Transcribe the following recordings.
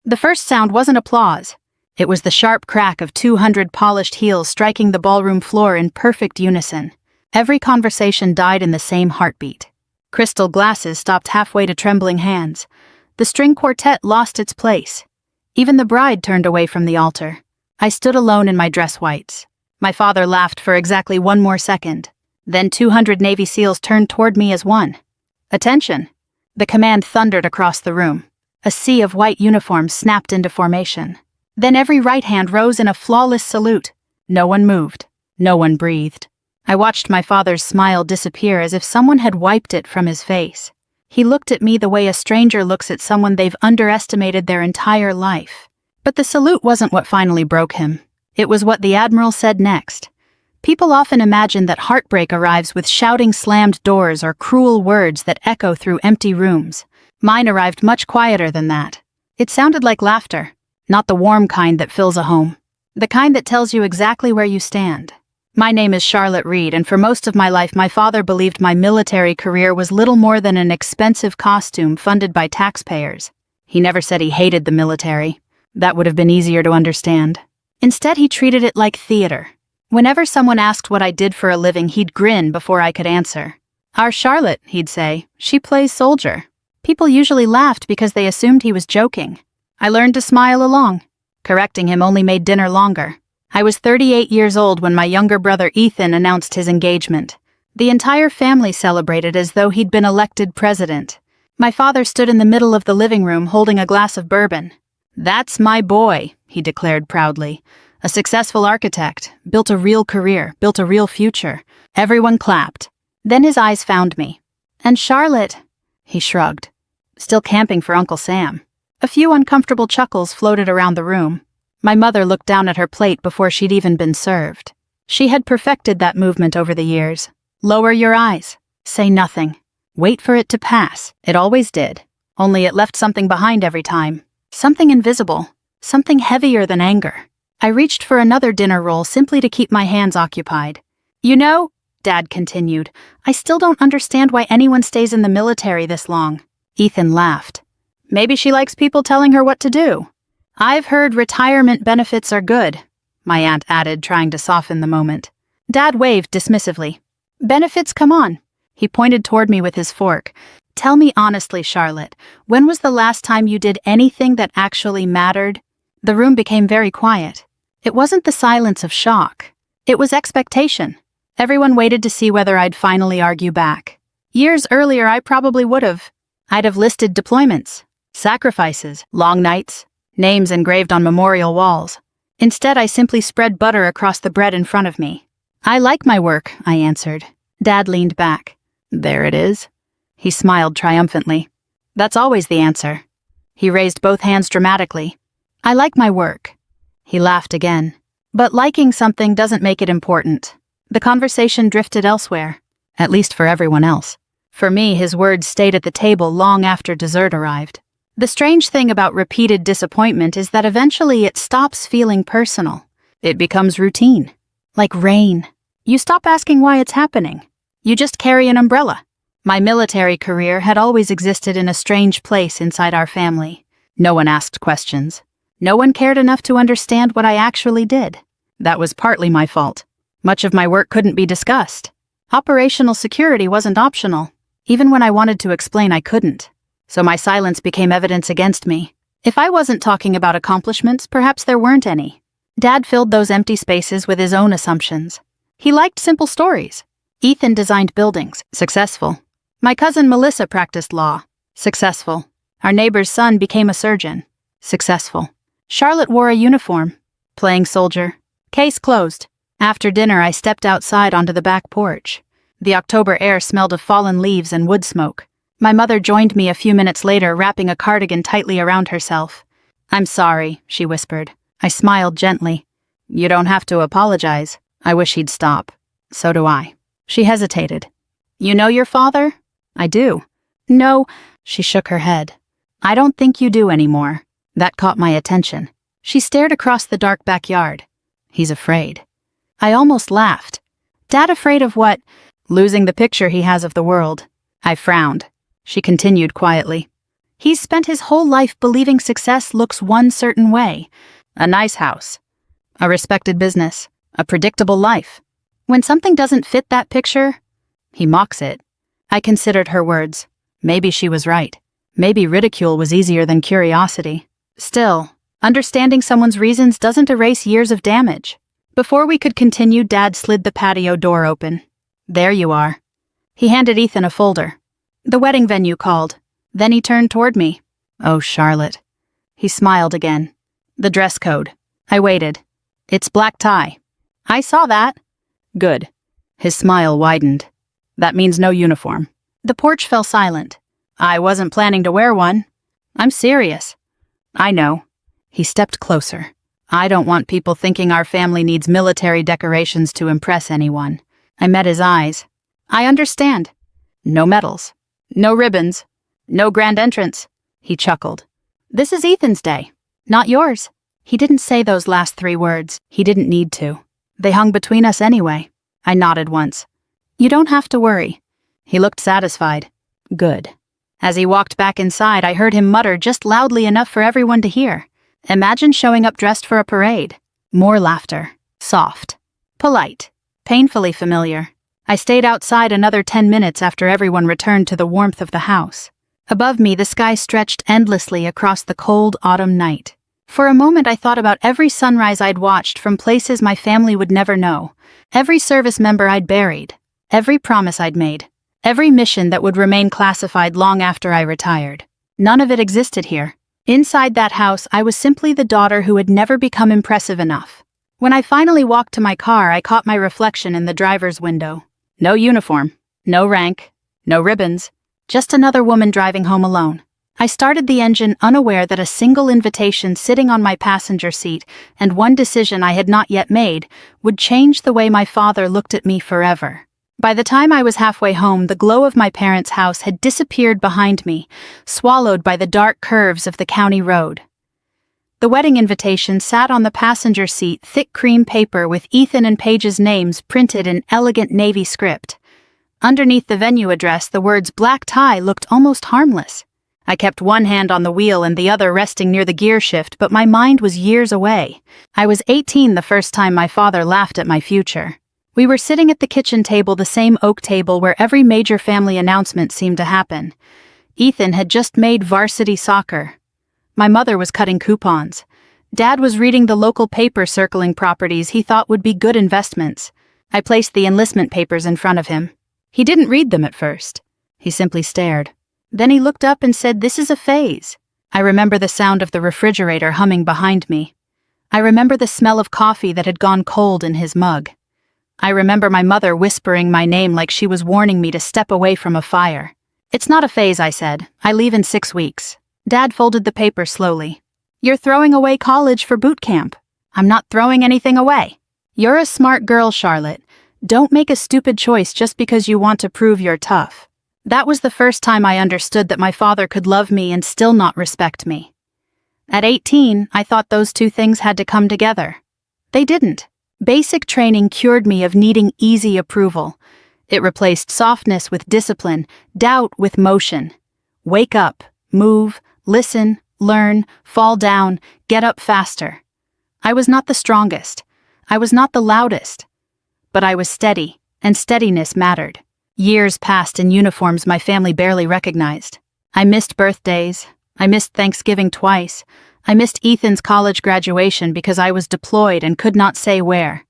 The first sound wasn't applause. It was the sharp crack of 200 polished heels striking the ballroom floor in perfect unison. Every conversation died in the same heartbeat. Crystal glasses stopped halfway to trembling hands. The string quartet lost its place. Even the bride turned away from the altar. I stood alone in my dress whites. My father laughed for exactly one more second. Then 200 Navy SEALs turned toward me as one. Attention! The command thundered across the room. A sea of white uniforms snapped into formation. Then every right hand rose in a flawless salute. No one moved. No one breathed. I watched my father's smile disappear as if someone had wiped it from his face. He looked at me the way a stranger looks at someone they've underestimated their entire life. But the salute wasn't what finally broke him. It was what the Admiral said next. People often imagine that heartbreak arrives with shouting slammed doors or cruel words that echo through empty rooms. Mine arrived much quieter than that. It sounded like laughter, not the warm kind that fills a home. The kind that tells you exactly where you stand. My name is Charlotte Reed, and for most of my life my father believed my military career was little more than an expensive costume funded by taxpayers. He never said he hated the military. That would have been easier to understand. Instead, he treated it like theater. Whenever someone asked what I did for a living, he'd grin before I could answer. "Our Charlotte," he'd say, "she plays soldier." People usually laughed because they assumed he was joking. I learned to smile along. Correcting him only made dinner longer. I was 38 years old when my younger brother Ethan announced his engagement. The entire family celebrated as though he'd been elected president. My father stood in the middle of the living room holding a glass of bourbon. "That's my boy," he declared proudly. "A successful architect, built a real career, built a real future." Everyone clapped. Then his eyes found me. "And Charlotte," he shrugged. "Still camping for Uncle Sam." A few uncomfortable chuckles floated around the room. My mother looked down at her plate before she'd even been served. She had perfected that movement over the years. Lower your eyes. Say nothing. Wait for it to pass. It always did. Only it left something behind every time. Something invisible. Something heavier than anger. I reached for another dinner roll simply to keep my hands occupied. "You know," Dad continued, "I still don't understand why anyone stays in the military this long." Ethan laughed. "Maybe she likes people telling her what to do." "I've heard retirement benefits are good," my aunt added, trying to soften the moment. Dad waved dismissively. "Benefits, come on." He pointed toward me with his fork. "Tell me honestly, Charlotte, when was the last time you did anything that actually mattered?" The room became very quiet. It wasn't the silence of shock. It was expectation. Everyone waited to see whether I'd finally argue back. Years earlier, I probably would have. I'd have listed deployments, sacrifices, long nights, names engraved on memorial walls. Instead, I simply spread butter across the bread in front of me. "I like my work," I answered. Dad leaned back. "There it is." He smiled triumphantly. "That's always the answer." He raised both hands dramatically. "I like my work." He laughed again. "But liking something doesn't make it important." The conversation drifted elsewhere, at least for everyone else. For me, his words stayed at the table long after dessert arrived. The strange thing about repeated disappointment is that eventually it stops feeling personal. It becomes routine. Like rain. You stop asking why it's happening. You just carry an umbrella. My military career had always existed in a strange place inside our family. No one asked questions. No one cared enough to understand what I actually did. That was partly my fault. Much of my work couldn't be discussed. Operational security wasn't optional. Even when I wanted to explain, I couldn't. So my silence became evidence against me. If I wasn't talking about accomplishments, perhaps there weren't any. Dad filled those empty spaces with his own assumptions. He liked simple stories. Ethan designed buildings. Successful. My cousin Melissa practiced law. Successful. Our neighbor's son became a surgeon. Successful. Charlotte wore a uniform. Playing soldier. Case closed. After dinner, I stepped outside onto the back porch. The October air smelled of fallen leaves and wood smoke. My mother joined me a few minutes later, wrapping a cardigan tightly around herself. "I'm sorry," she whispered. I smiled gently. "You don't have to apologize. I wish he'd stop." "So do I." She hesitated. "You know your father?" "I do." "No," she shook her head. "I don't think you do anymore." That caught my attention. She stared across the dark backyard. "He's afraid." I almost laughed. "Dad afraid of what?" "Losing the picture he has of the world." I frowned. She continued quietly. He's spent his whole life believing success looks one certain way. A nice house, a respected business, a predictable life. When something doesn't fit that picture, he mocks it. I considered her words. Maybe she was right. Maybe ridicule was easier than curiosity. Still, understanding someone's reasons doesn't erase years of damage. Before we could continue, Dad slid the patio door open. There you are. He handed Ethan a folder. The wedding venue called. Then he turned toward me. Oh, Charlotte. He smiled again. The dress code. I waited. It's black tie. I saw that. Good. His smile widened. That means no uniform. The porch fell silent. I wasn't planning to wear one. I'm serious. I know. He stepped closer. I don't want people thinking our family needs military decorations to impress anyone. I met his eyes. I understand. No medals. No ribbons. No grand entrance. He chuckled. This is Ethan's day, not yours. He didn't say those last 3 words. He didn't need to. They hung between us anyway. I nodded once. You don't have to worry. He looked satisfied. Good. As he walked back inside, I heard him mutter just loudly enough for everyone to hear. Imagine showing up dressed for a parade. More laughter. Soft. Polite. Painfully familiar. I stayed outside another 10 minutes after everyone returned to the warmth of the house. Above me, the sky stretched endlessly across the cold autumn night. For a moment, I thought about every sunrise I'd watched from places my family would never know, every service member I'd buried, every promise I'd made, every mission that would remain classified long after I retired. None of it existed here. Inside that house, I was simply the daughter who had never become impressive enough. When I finally walked to my car, I caught my reflection in the driver's window. No uniform, no rank, no ribbons, just another woman driving home alone. I started the engine unaware that a single invitation sitting on my passenger seat and one decision I had not yet made would change the way my father looked at me forever. By the time I was halfway home, the glow of my parents' house had disappeared behind me, swallowed by the dark curves of the county road. The wedding invitation sat on the passenger seat, thick cream paper with Ethan and Paige's names printed in elegant navy script. Underneath the venue address, the words black tie looked almost harmless. I kept one hand on the wheel and the other resting near the gear shift, but my mind was years away. I was 18 the first time my father laughed at my future. We were sitting at the kitchen table, the same oak table where every major family announcement seemed to happen. Ethan had just made varsity soccer. My mother was cutting coupons. Dad was reading the local paper circling properties he thought would be good investments. I placed the enlistment papers in front of him. He didn't read them at first. He simply stared. Then he looked up and said, "This is a phase." I remember the sound of the refrigerator humming behind me. I remember the smell of coffee that had gone cold in his mug. I remember my mother whispering my name like she was warning me to step away from a fire. "It's not a phase," I said. "I leave in 6 weeks." Dad folded the paper slowly. "You're throwing away college for boot camp." "I'm not throwing anything away." "You're a smart girl, Charlotte. Don't make a stupid choice just because you want to prove you're tough." That was the first time I understood that my father could love me and still not respect me. At 18, I thought those 2 things had to come together. They didn't. Basic training cured me of needing easy approval. It replaced softness with discipline, doubt with motion. Wake up, move, listen, learn, fall down, get up faster. I was not the strongest. I was not the loudest. But I was steady, and steadiness mattered. Years passed in uniforms my family barely recognized. I missed birthdays. I missed Thanksgiving twice. I missed Ethan's college graduation because I was deployed and could not say where.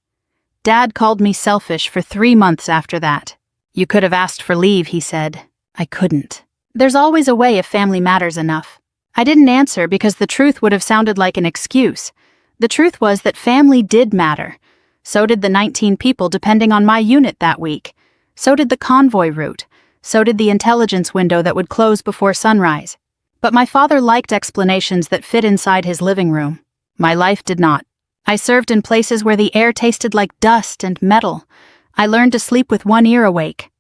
Dad called me selfish for 3 months after that. "You could have asked for leave," he said. I couldn't. There's always a way if family matters enough. I didn't answer because the truth would have sounded like an excuse. The truth was that family did matter. So did the 19 people depending on my unit that week. So did the convoy route. So did the intelligence window that would close before sunrise. But my father liked explanations that fit inside his living room. My life did not. I served in places where the air tasted like dust and metal. I learned to sleep with one ear awake.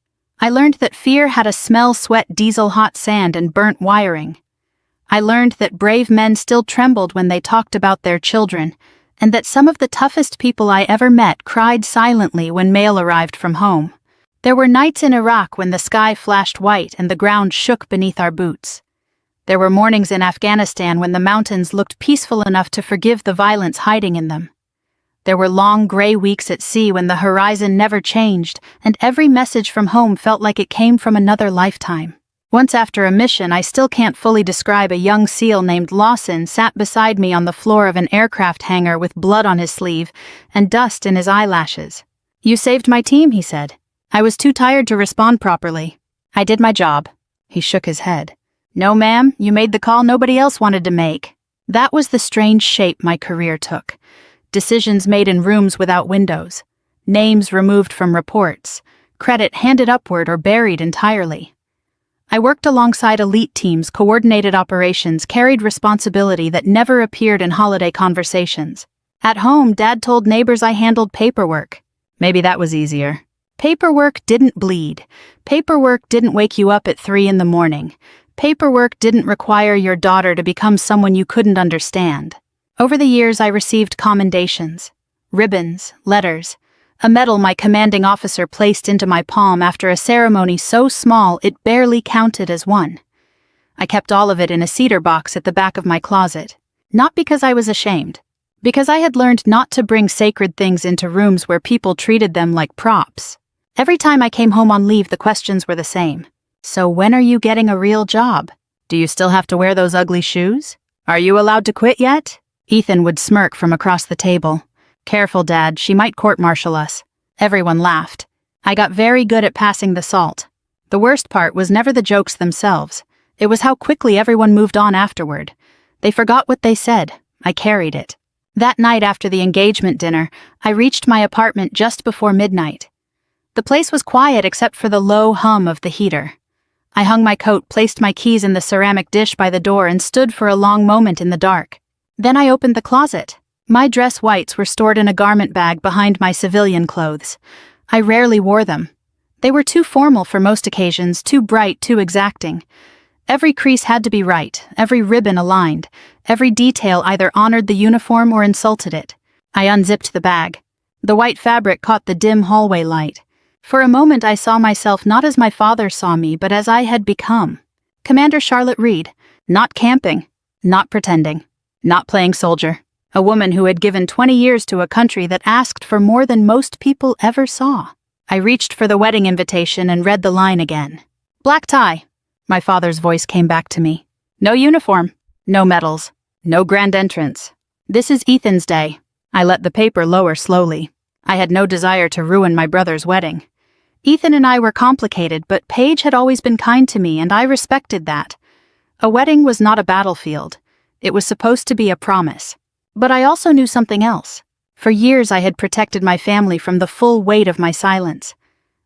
I learned that fear had a smell, sweat, diesel-hot sand, and burnt wiring. I learned that brave men still trembled when they talked about their children, and that some of the toughest people I ever met cried silently when mail arrived from home. There were nights in Iraq when the sky flashed white and the ground shook beneath our boots. There were mornings in Afghanistan when the mountains looked peaceful enough to forgive the violence hiding in them. There were long gray weeks at sea when the horizon never changed, and every message from home felt like it came from another lifetime. Once after a mission I still can't fully describe, a young SEAL named Lawson sat beside me on the floor of an aircraft hangar with blood on his sleeve and dust in his eyelashes. "You saved my team," he said. "I was too tired to respond properly. I did my job." He shook his head. "No, ma'am, you made the call nobody else wanted to make." That was the strange shape my career took. Decisions made in rooms without windows. Names removed from reports. Credit handed upward or buried entirely. I worked alongside elite teams, coordinated operations, carried responsibility that never appeared in holiday conversations. At home, Dad told neighbors I handled paperwork. Maybe that was easier. Paperwork didn't bleed. Paperwork didn't wake you up at 3 in the morning. Paperwork didn't require your daughter to become someone you couldn't understand. Over the years, I received commendations, ribbons, letters, a medal my commanding officer placed into my palm after a ceremony so small it barely counted as one. I kept all of it in a cedar box at the back of my closet, not because I was ashamed, because I had learned not to bring sacred things into rooms where people treated them like props. Every time I came home on leave, the questions were the same. "So when are you getting a real job? Do you still have to wear those ugly shoes? Are you allowed to quit yet?" Ethan would smirk from across the table. "Careful, Dad, she might court-martial us." Everyone laughed. I got very good at passing the salt. The worst part was never the jokes themselves. It was how quickly everyone moved on afterward. They forgot what they said. I carried it. That night after the engagement dinner, I reached my apartment just before midnight. The place was quiet except for the low hum of the heater. I hung my coat, placed my keys in the ceramic dish by the door, and stood for a long moment in the dark. Then I opened the closet. My dress whites were stored in a garment bag behind my civilian clothes. I rarely wore them. They were too formal for most occasions, too bright, too exacting. Every crease had to be right, every ribbon aligned, every detail either honored the uniform or insulted it. I unzipped the bag. The white fabric caught the dim hallway light. For a moment I saw myself not as my father saw me, but as I had become. Commander Charlotte Reed, not camping, not pretending, not playing soldier. A woman who had given 20 years to a country that asked for more than most people ever saw. I reached for the wedding invitation and read the line again. "Black tie." My father's voice came back to me. "No uniform, no medals, no grand entrance. This is Ethan's day." I let the paper lower slowly. I had no desire to ruin my brother's wedding. Ethan and I were complicated, but Paige had always been kind to me, and I respected that. A wedding was not a battlefield. It was supposed to be a promise. But I also knew something else. For years I had protected my family from the full weight of my silence.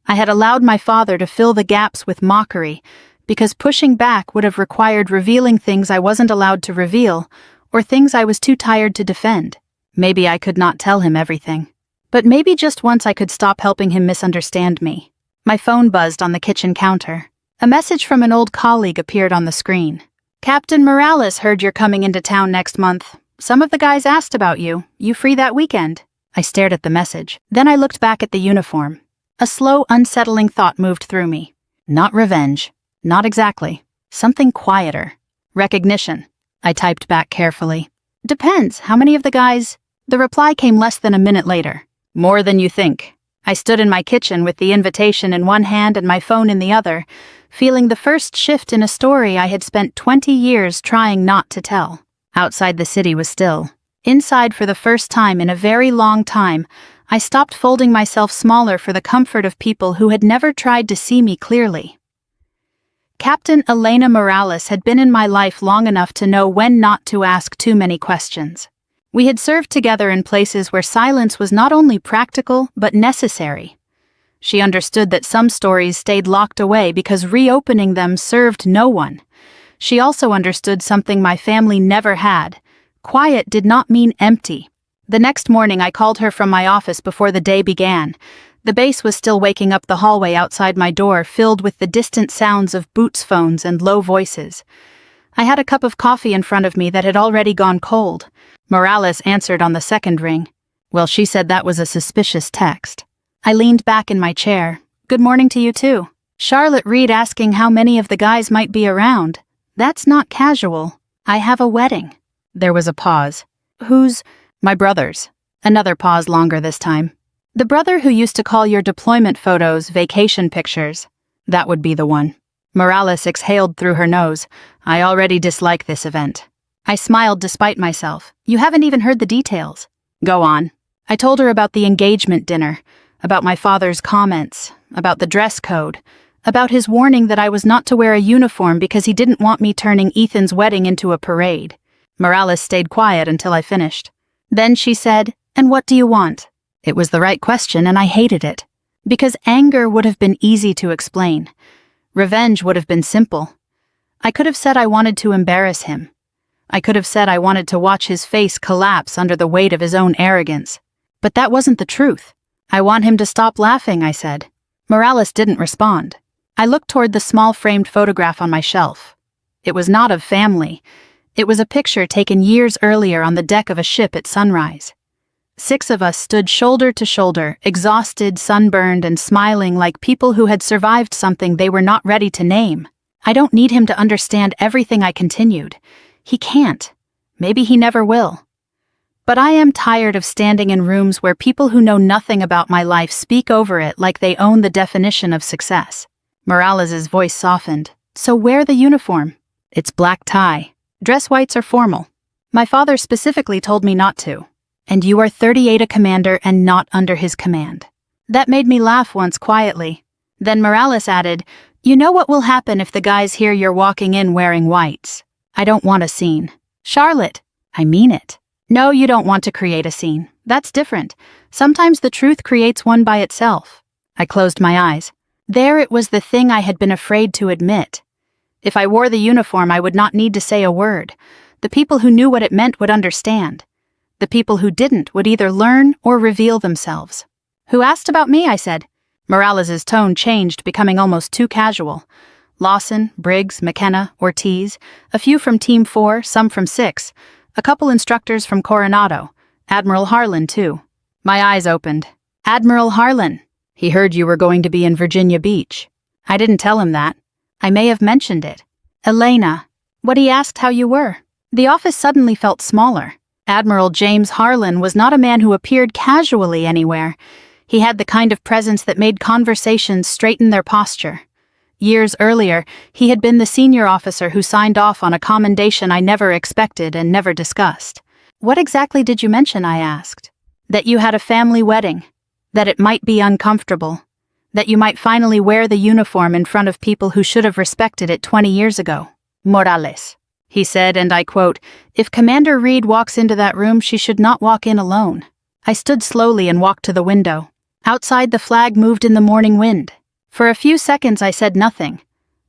I had allowed my father to fill the gaps with mockery, because pushing back would have required revealing things I wasn't allowed to reveal, or things I was too tired to defend. Maybe I could not tell him everything. But maybe just once I could stop helping him misunderstand me. My phone buzzed on the kitchen counter. A message from an old colleague appeared on the screen. "Captain Morales heard you're coming into town next month. Some of the guys asked about you. You free that weekend?" I stared at the message. Then I looked back at the uniform. A slow, unsettling thought moved through me. Not revenge. Not exactly. Something quieter. Recognition. I typed back carefully. "Depends. How many of the guys?" The reply came less than a minute later. "More than you think." I stood in my kitchen with the invitation in one hand and my phone in the other, feeling the first shift in a story I had spent 20 years trying not to tell. Outside the city was still. Inside, for the first time in a very long time, I stopped folding myself smaller for the comfort of people who had never tried to see me clearly. Captain Elena Morales had been in my life long enough to know when not to ask too many questions. We had served together in places where silence was not only practical, but necessary. She understood that some stories stayed locked away because reopening them served no one. She also understood something my family never had. Quiet did not mean empty. The next morning I called her from my office before the day began. The bass was still waking up the hallway outside my door, filled with the distant sounds of boots phones and low voices. I had a cup of coffee in front of me that had already gone cold. Morales answered on the second ring. Well, she said that was a suspicious text. I leaned back in my chair. "Good morning to you too." Charlotte Reed asking how many of the guys might be around. That's not casual. I have a wedding. There was a pause. Whose? My brother's. Another pause longer this time. The brother who used to call your deployment photos vacation pictures. That would be the one. Morales exhaled through her nose. I already dislike this event. I smiled despite myself. You haven't even heard the details. Go on. I told her about the engagement dinner, about my father's comments, about the dress code, about his warning that I was not to wear a uniform because he didn't want me turning Ethan's wedding into a parade. Morales stayed quiet until I finished. Then she said, "And what do you want?" It was the right question and I hated it. Because anger would have been easy to explain. Revenge would have been simple. I could have said I wanted to embarrass him. I could have said I wanted to watch his face collapse under the weight of his own arrogance. But that wasn't the truth. I want him to stop laughing, I said. Morales didn't respond. I looked toward the small framed photograph on my shelf. It was not of family. It was a picture taken years earlier on the deck of a ship at sunrise. 6 of us stood shoulder to shoulder, exhausted, sunburned, and smiling like people who had survived something they were not ready to name. I don't need him to understand everything, I continued. He can't. Maybe he never will. But I am tired of standing in rooms where people who know nothing about my life speak over it like they own the definition of success. Morales's voice softened. So wear the uniform. It's black tie. Dress whites are formal. My father specifically told me not to. And you are 38, a commander and not under his command. That made me laugh once quietly. Then Morales added, you know what will happen if the guys hear you're walking in wearing whites. I don't want a scene. Charlotte, I mean it. No, you don't want to create a scene. That's different. Sometimes the truth creates one by itself. I closed my eyes. There it was, the thing I had been afraid to admit. If I wore the uniform, I would not need to say a word. The people who knew what it meant would understand. The people who didn't would either learn or reveal themselves. Who asked about me? I said. Morales's tone changed, becoming almost too casual. Lawson, Briggs, McKenna, Ortiz, a few from Team 4, some from 6, a couple instructors from Coronado, Admiral Harlan, too. My eyes opened. Admiral Harlan. He heard you were going to be in Virginia Beach. I didn't tell him that. I may have mentioned it. Elena. What, he asked how you were. The office suddenly felt smaller. Admiral James Harlan was not a man who appeared casually anywhere. He had the kind of presence that made conversations straighten their posture. Years earlier, he had been the senior officer who signed off on a commendation I never expected and never discussed. What exactly did you mention? I asked. That you had a family wedding. That it might be uncomfortable. That you might finally wear the uniform in front of people who should have respected it 20 years ago. Morales. He said, and I quote, if Commander Reed walks into that room, she should not walk in alone. I stood slowly and walked to the window. Outside, the flag moved in the morning wind. For a few seconds, I said nothing.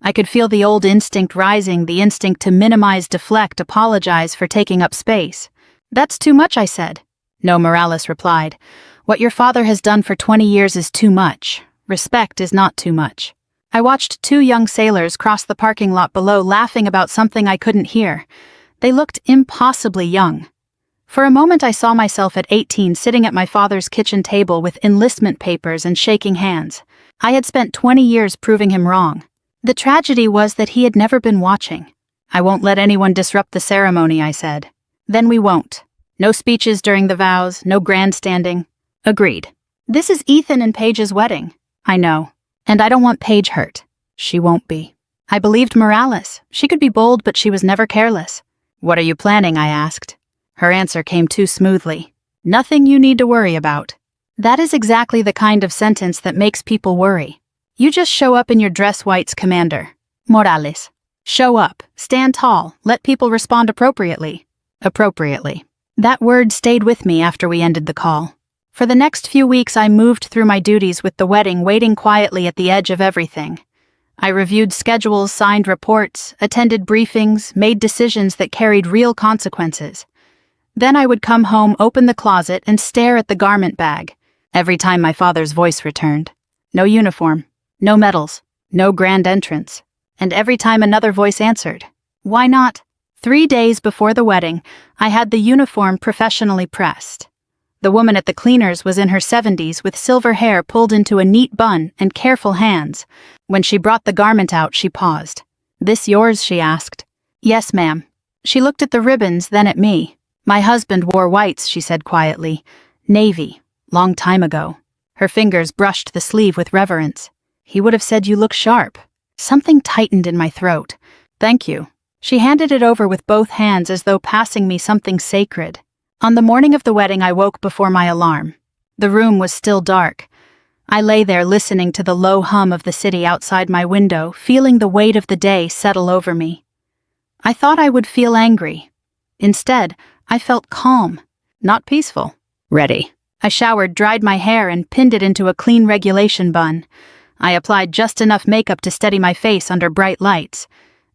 I could feel the old instinct rising, the instinct to minimize, deflect, apologize for taking up space. That's too much, I said. No, Morales replied. What your father has done for 20 years is too much. Respect is not too much. I watched 2 young sailors cross the parking lot below, laughing about something I couldn't hear. They looked impossibly young. For a moment I saw myself at 18 sitting at my father's kitchen table with enlistment papers and shaking hands. I had spent 20 years proving him wrong. The tragedy was that he had never been watching. I won't let anyone disrupt the ceremony, I said. Then we won't. No speeches during the vows, no grandstanding. Agreed. This is Ethan and Paige's wedding. I know. And I don't want Paige hurt. She won't be. I believed Morales. She could be bold, but she was never careless. What are you planning? I asked. Her answer came too smoothly. Nothing you need to worry about. That is exactly the kind of sentence that makes people worry. You just show up in your dress whites, Commander. Morales. Show up, stand tall, let people respond appropriately. Appropriately. That word stayed with me after we ended the call. For the next few weeks, I moved through my duties with the wedding, waiting quietly at the edge of everything. I reviewed schedules, signed reports, attended briefings, made decisions that carried real consequences. Then I would come home, open the closet, and stare at the garment bag. Every time my father's voice returned. No uniform, no medals, no grand entrance. And every time another voice answered. Why not? 3 days before the wedding, I had the uniform professionally pressed. The woman at the cleaners was in her 70s with silver hair pulled into a neat bun and careful hands. When she brought the garment out, she paused. This yours? She asked. Yes, ma'am. She looked at the ribbons, then at me. My husband wore whites, she said quietly. Navy. Long time ago. Her fingers brushed the sleeve with reverence. He would have said you look sharp. Something tightened in my throat. Thank you. She handed it over with both hands as though passing me something sacred. On the morning of the wedding, I woke before my alarm. The room was still dark. I lay there listening to the low hum of the city outside my window, feeling the weight of the day settle over me. I thought I would feel angry. Instead, I felt calm, not peaceful. Ready. I showered, dried my hair, and pinned it into a clean regulation bun. I applied just enough makeup to steady my face under bright lights.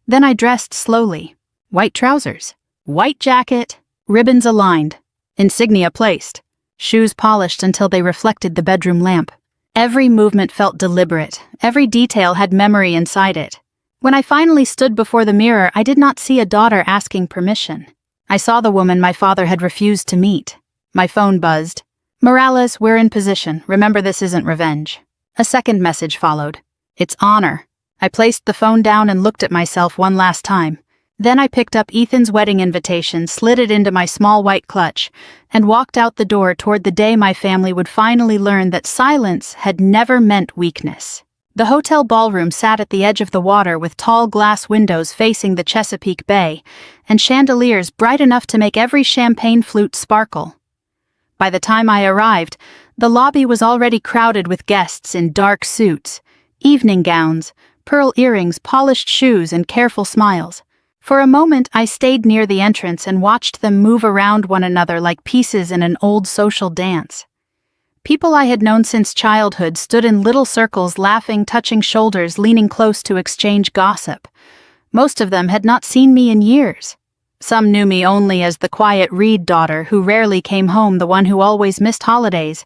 Then I dressed slowly. White trousers, white jacket, ribbons aligned, insignia placed, shoes polished until they reflected the bedroom lamp. Every movement felt deliberate. Every detail had memory inside it. When I finally stood before the mirror, I did not see a daughter asking permission. I saw the woman my father had refused to meet. My phone buzzed. Morales, we're in position. Remember, this isn't revenge. A second message followed. It's honor. I placed the phone down and looked at myself one last time. Then I picked up Ethan's wedding invitation, slid it into my small white clutch, and walked out the door toward the day my family would finally learn that silence had never meant weakness. The hotel ballroom sat at the edge of the water with tall glass windows facing the Chesapeake Bay and chandeliers bright enough to make every champagne flute sparkle. By the time I arrived, the lobby was already crowded with guests in dark suits, evening gowns, pearl earrings, polished shoes, and careful smiles. For a moment, I stayed near the entrance and watched them move around one another like pieces in an old social dance. People I had known since childhood stood in little circles, laughing, touching shoulders, leaning close to exchange gossip. Most of them had not seen me in years. Some knew me only as the quiet Reed daughter who rarely came home, the one who always missed holidays,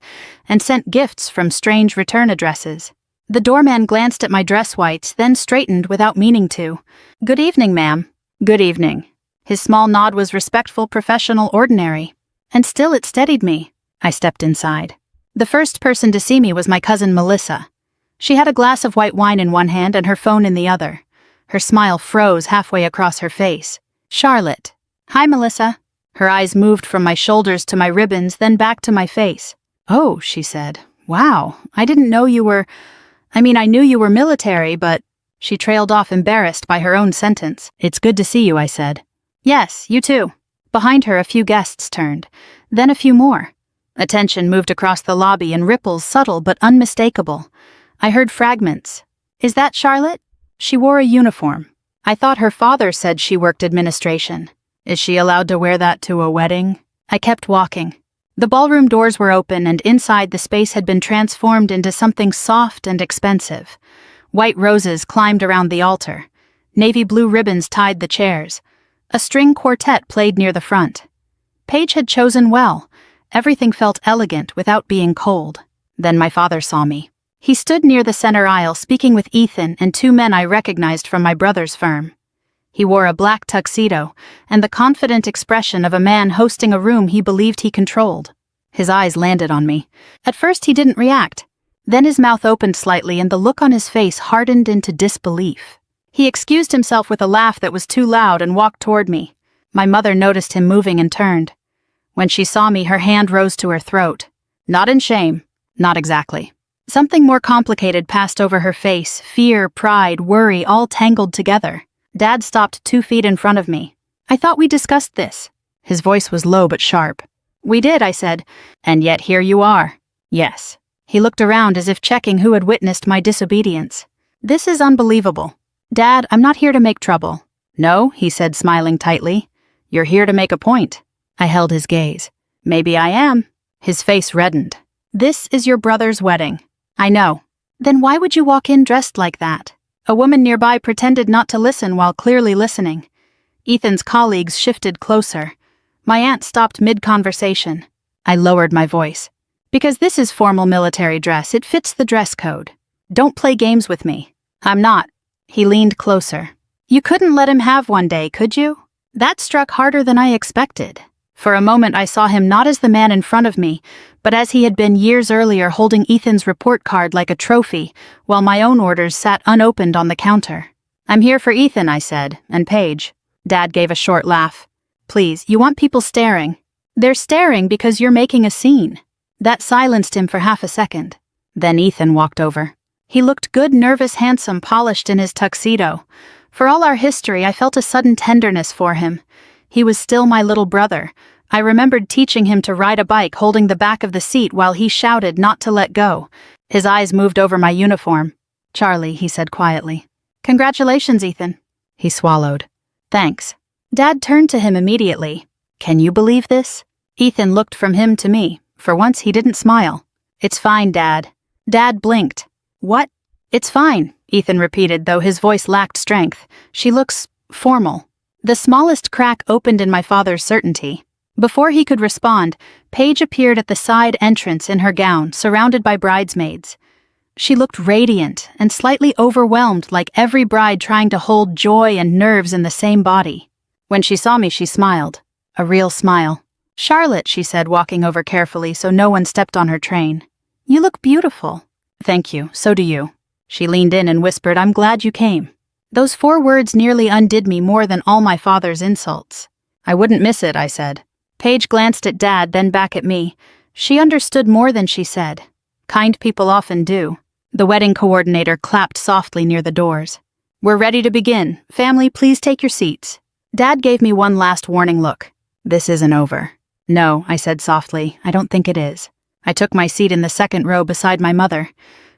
and sent gifts from strange return addresses. The doorman glanced at my dress whites, then straightened without meaning to. "Good evening, ma'am." "Good evening." His small nod was respectful, professional, ordinary. And still it steadied me. I stepped inside. The first person to see me was my cousin Melissa. She had a glass of white wine in one hand and her phone in the other. Her smile froze halfway across her face. "Charlotte." "Hi, Melissa." Her eyes moved from my shoulders to my ribbons, then back to my face. "Oh," she said. "Wow, I didn't know you were... I knew you were military, but..." She trailed off, embarrassed by her own sentence. "It's good to see you," I said. "Yes, you too." Behind her, a few guests turned, then a few more. Attention moved across the lobby in ripples, subtle but unmistakable. I heard fragments. "Is that Charlotte?" She wore a uniform. I thought her father said she worked administration. Is she allowed to wear that to a wedding? I kept walking. The ballroom doors were open, and inside the space had been transformed into something soft and expensive. White roses climbed around the altar. Navy blue ribbons tied the chairs. A string quartet played near the front. Paige had chosen well. Everything felt elegant without being cold. Then my father saw me. He stood near the center aisle, speaking with Ethan and two men I recognized from my brother's firm. He wore a black tuxedo and the confident expression of a man hosting a room he believed he controlled. His eyes landed on me. At first he didn't react. Then his mouth opened slightly and the look on his face hardened into disbelief. He excused himself with a laugh that was too loud and walked toward me. My mother noticed him moving and turned. When she saw me, her hand rose to her throat. Not in shame. Not exactly. Something more complicated passed over her face, fear, pride, worry, all tangled together. Dad stopped 2 feet in front of me. "I thought we discussed this." His voice was low but sharp. "We did," I said. "And yet here you are." "Yes." He looked around as if checking who had witnessed my disobedience. "This is unbelievable." "Dad, I'm not here to make trouble." "No," he said, smiling tightly. "You're here to make a point." I held his gaze. "Maybe I am." His face reddened. "This is your brother's wedding." "I know." "Then why would you walk in dressed like that?" A woman nearby pretended not to listen while clearly listening. Ethan's colleagues shifted closer. My aunt stopped mid-conversation. I lowered my voice. "Because this is formal military dress, it fits the dress code. Don't play games with me." "I'm not." He leaned closer. "You couldn't let him have one day, could you?" That struck harder than I expected. For a moment I saw him not as the man in front of me, but as he had been years earlier, holding Ethan's report card like a trophy, while my own orders sat unopened on the counter. "I'm here for Ethan," I said, "and Paige." Dad gave a short laugh. Please, you want people staring. They're staring because you're making a scene. That silenced him for half a second. Then Ethan walked over. He looked good, nervous, handsome, polished in his tuxedo. For all our history, I felt a sudden tenderness for him. He was still my little brother. I remembered teaching him to ride a bike holding the back of the seat while he shouted not to let go. His eyes moved over my uniform. Charlie, he said quietly. Congratulations, Ethan. He swallowed. Thanks. Dad turned to him immediately. Can you believe this? Ethan looked from him to me. For once, he didn't smile. It's fine, Dad. Dad blinked. What? It's fine, Ethan repeated, though his voice lacked strength. She looks formal. The smallest crack opened in my father's certainty. Before he could respond, Paige appeared at the side entrance in her gown, surrounded by bridesmaids. She looked radiant and slightly overwhelmed, like every bride trying to hold joy and nerves in the same body. When she saw me, she smiled. A real smile. Charlotte, she said, walking over carefully so no one stepped on her train. You look beautiful. Thank you, so do you. She leaned in and whispered, I'm glad you came. Those 4 words nearly undid me more than all my father's insults. I wouldn't miss it, I said. Paige glanced at Dad, then back at me. She understood more than she said. Kind people often do. The wedding coordinator clapped softly near the doors. We're ready to begin. Family, please take your seats. Dad gave me one last warning look. This isn't over. No, I said softly, I don't think it is. I took my seat in the second row beside my mother.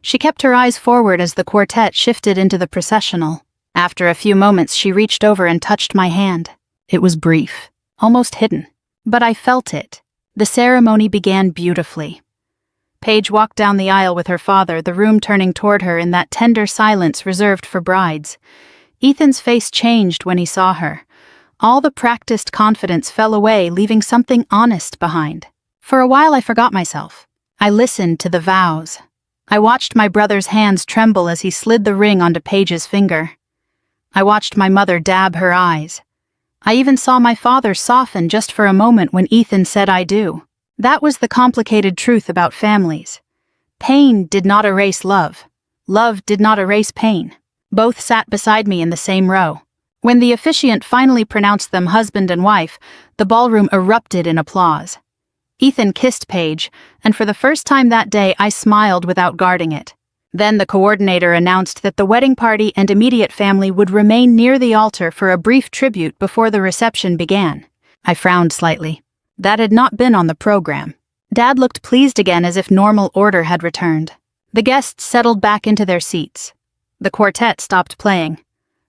She kept her eyes forward as the quartet shifted into the processional. After a few moments, she reached over and touched my hand. It was brief, almost hidden. But I felt it. The ceremony began beautifully. Paige walked down the aisle with her father, the room turning toward her in that tender silence reserved for brides. Ethan's face changed when he saw her. All the practiced confidence fell away, leaving something honest behind. For a while I forgot myself. I listened to the vows. I watched my brother's hands tremble as he slid the ring onto Paige's finger. I watched my mother dab her eyes. I even saw my father soften just for a moment when Ethan said I do. That was the complicated truth about families. Pain did not erase love. Love did not erase pain. Both sat beside me in the same row. When the officiant finally pronounced them husband and wife, the ballroom erupted in applause. Ethan kissed Paige, and for the first time that day I smiled without guarding it. Then the coordinator announced that the wedding party and immediate family would remain near the altar for a brief tribute before the reception began. I frowned slightly. That had not been on the program. Dad looked pleased again, as if normal order had returned. The guests settled back into their seats. The quartet stopped playing.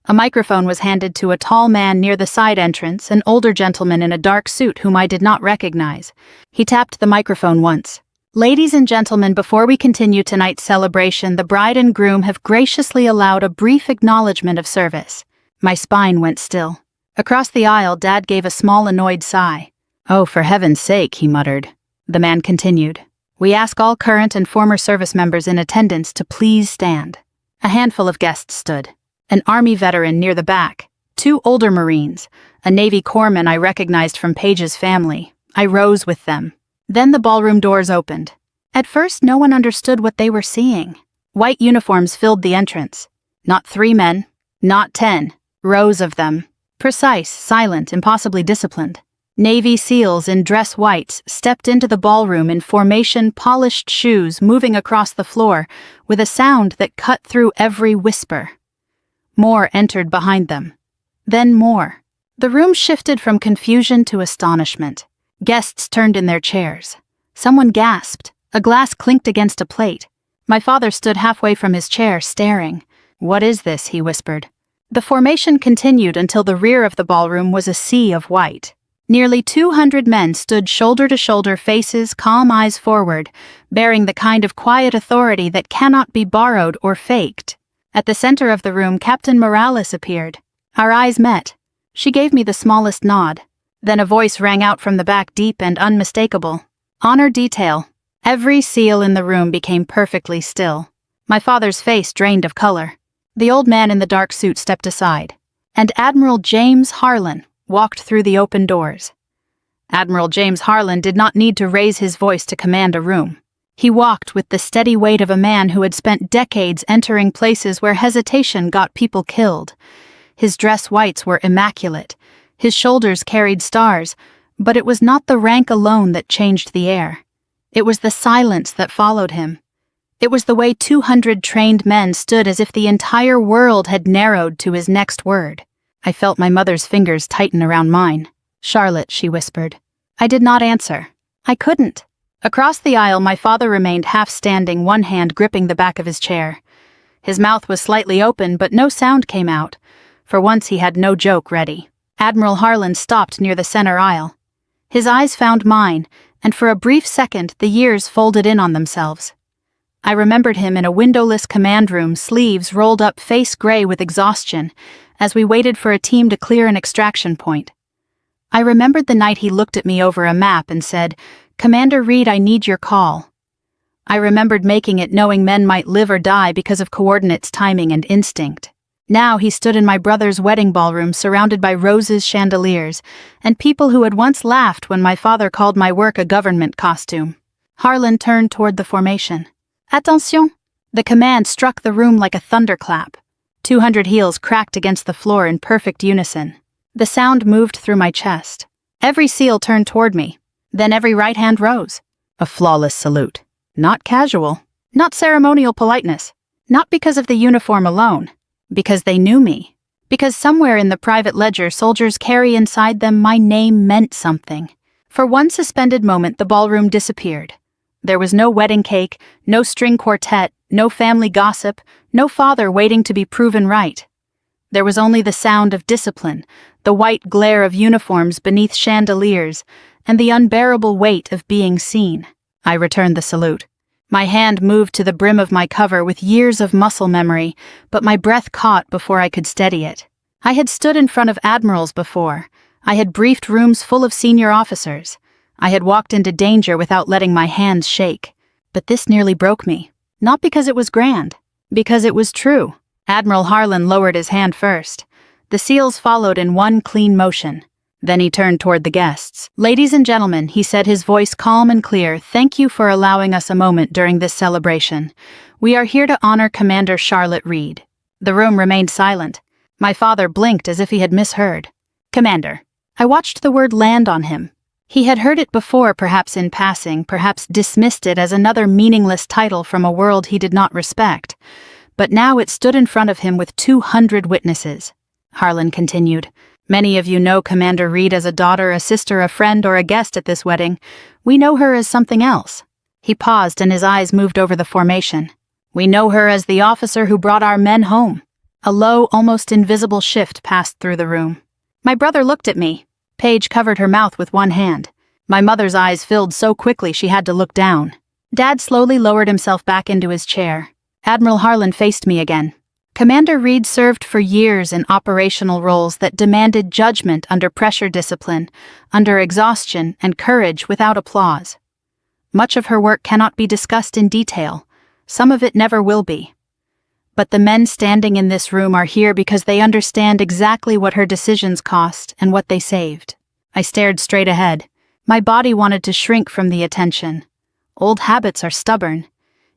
A microphone was handed to a tall man near the side entrance, an older gentleman in a dark suit whom I did not recognize. He tapped the microphone once. Ladies and gentlemen, before we continue tonight's celebration, the bride and groom have graciously allowed a brief acknowledgement of service. My spine went still. Across the aisle, Dad gave a small annoyed sigh. Oh, for heaven's sake, he muttered. The man continued. We ask all current and former service members in attendance to please stand. A handful of guests stood. An Army veteran near the back, 2 older Marines, a Navy corpsman I recognized from Paige's family. I rose with them. Then the ballroom doors opened. At first, no one understood what they were seeing. White uniforms filled the entrance. Not 3 men, not 10, rows of them. Precise, silent, impossibly disciplined. Navy SEALs in dress whites stepped into the ballroom in formation, polished shoes moving across the floor with a sound that cut through every whisper. More entered behind them. Then more. The room shifted from confusion to astonishment. Guests turned in their chairs. Someone gasped. A glass clinked against a plate. My father stood halfway from his chair, staring. What is this? He whispered. The formation continued until the rear of the ballroom was a sea of white. Nearly 200 men stood shoulder to shoulder, faces, calm eyes forward, bearing the kind of quiet authority that cannot be borrowed or faked. At the center of the room, Captain Morales appeared. Our eyes met. She gave me the smallest nod. Then a voice rang out from the back, deep and unmistakable. Honor detail. Every SEAL in the room became perfectly still. My father's face drained of color. The old man in the dark suit stepped aside, and Admiral James Harlan walked through the open doors. Admiral James Harlan did not need to raise his voice to command a room. He walked with the steady weight of a man who had spent decades entering places where hesitation got people killed. His dress whites were immaculate, His shoulders carried stars, but it was not the rank alone that changed the air. It was the silence that followed him. It was the way 200 trained men stood as if the entire world had narrowed to his next word. I felt my mother's fingers tighten around mine. "Charlotte," she whispered. I did not answer. I couldn't. Across the aisle, my father remained half-standing, one hand gripping the back of his chair. His mouth was slightly open, but no sound came out. For once he had no joke ready. Admiral Harlan stopped near the center aisle. His eyes found mine, and for a brief second the years folded in on themselves. I remembered him in a windowless command room, sleeves rolled up, face gray with exhaustion, as we waited for a team to clear an extraction point. I remembered the night he looked at me over a map and said, "Commander Reed, I need your call." I remembered making it knowing men might live or die because of coordinates, timing, and instinct. Now he stood in my brother's wedding ballroom surrounded by roses, chandeliers, and people who had once laughed when my father called my work a government costume. Harlan turned toward the formation. "Attention!" The command struck the room like a thunderclap. 200 heels cracked against the floor in perfect unison. The sound moved through my chest. Every SEAL turned toward me. Then every right hand rose. A flawless salute. Not casual. Not ceremonial politeness. Not because of the uniform alone. Because they knew me. Because somewhere in the private ledger soldiers carry inside them my name meant something. For one suspended moment the ballroom disappeared. There was no wedding cake, no string quartet, no family gossip, no father waiting to be proven right. There was only the sound of discipline, the white glare of uniforms beneath chandeliers, and the unbearable weight of being seen. I returned the salute. My hand moved to the brim of my cover with years of muscle memory, but my breath caught before I could steady it. I had stood in front of admirals before. I had briefed rooms full of senior officers. I had walked into danger without letting my hands shake. But this nearly broke me. Not because it was grand. Because it was true. Admiral Harlan lowered his hand first. The SEALs followed in one clean motion. Then he turned toward the guests. "Ladies and gentlemen," he said, his voice calm and clear, "thank you for allowing us a moment during this celebration. We are here to honor Commander Charlotte Reed." The room remained silent. My father blinked as if he had misheard. "Commander." I watched the word land on him. He had heard it before, perhaps in passing, perhaps dismissed it as another meaningless title from a world he did not respect. But now it stood in front of him with 200 witnesses. Harlan continued. "Many of you know Commander Reed as a daughter, a sister, a friend, or a guest at this wedding. We know her as something else." He paused and his eyes moved over the formation. "We know her as the officer who brought our men home." A low, almost invisible shift passed through the room. My brother looked at me. Paige covered her mouth with one hand. My mother's eyes filled so quickly she had to look down. Dad slowly lowered himself back into his chair. Admiral Harlan faced me again. Commander Reed served for years in operational roles that demanded judgment under pressure, discipline, under exhaustion, and courage without applause. Much of her work cannot be discussed in detail. Some of it never will be. But the men standing in this room are here because they understand exactly what her decisions cost and what they saved. I stared straight ahead. My body wanted to shrink from the attention. Old habits are stubborn.